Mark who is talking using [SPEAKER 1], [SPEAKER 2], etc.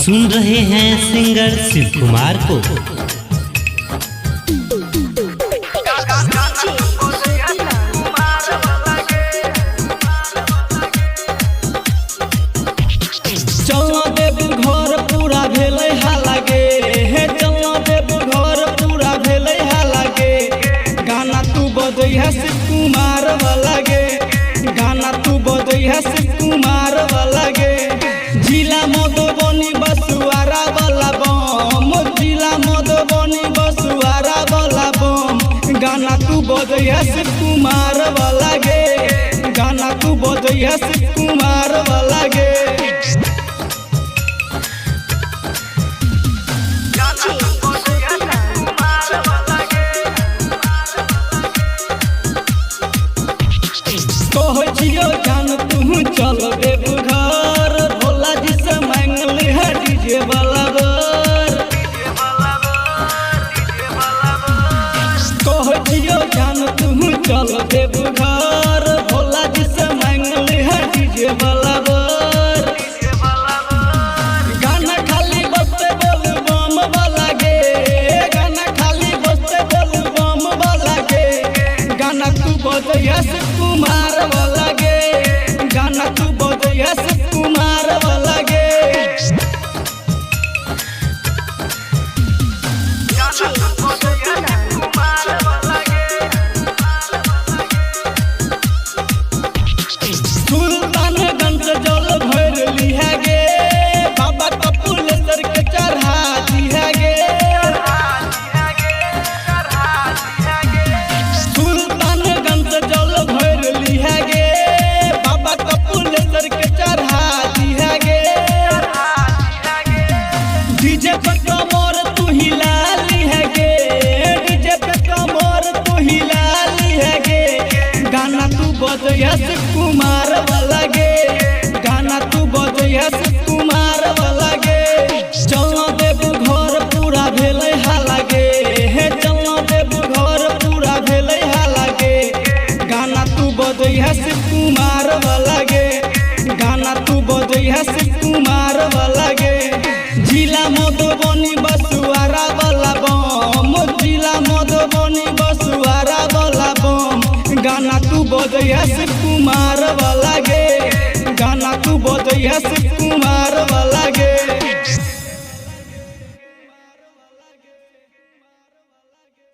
[SPEAKER 1] सुन रहे हैं सिंगर शिव कुमार को।
[SPEAKER 2] चलना देव घर पूरा भेलै हालागे हे, चलना देव घर पूरा भेलै हालागे। गाना तू बजैहा शिव कुमार वाला गे, गाना तू बजैहा शिव कुमार वाला गे। जिला मधुबनी बसुआरा वाला बम, जिला मधुबनी बसुआरा वाला बम। गाना तू बजैहा शिव कुमार वाला गे, गाना तू बजैहा शिव कुमार वाला गे। कह जियो जान तू चल देव घर, भोला जी से मांग ले है डीजे वाला बर। कह जियो जान तू चल देव घर, भोला जी से मांग ले है डीजे वाला बर। गाना खाली बजते बोल बम वाला गे, गाना खाली बजते बोल बम वाला गे। गाना तू बजैहा शिव कुमार वाला गे, गाना तू बजैहा शिव कुमार वाला गे। सुल्तानगंज से जल भर लिहा गे, बाबा कपिलेश्वर के चढ़ा दिहा गे। सुल्तानगंज से जल भर लिहा गे, बाबा कपिलेश्वर के चढ़ा दिहा गे। डीजे पे कमर तू हिला लिहा गे, डीजे पे कमर तू हिला लिहा गे। गाना तू बजैहा शिव कुमार वाला गे, गाना तू बजैहा शिव कुमार वाला गे। चलना देव घर पूरा भेलै हाला गे हे, चलना देव घर पूरा भेलै हाला गे। गाना तू बजैहा शिव कुमार वाला गे, गाना तू बजैहा शिव कुमार वाला गे। जिला मधुबनी बसुआरा वाला बम, जिला मधुबनी बसुआरा वाला बम। गाना तू बजैहा शिव कुमार वाला गे, गाना तू बजैहा शिव कुमार वाला गे।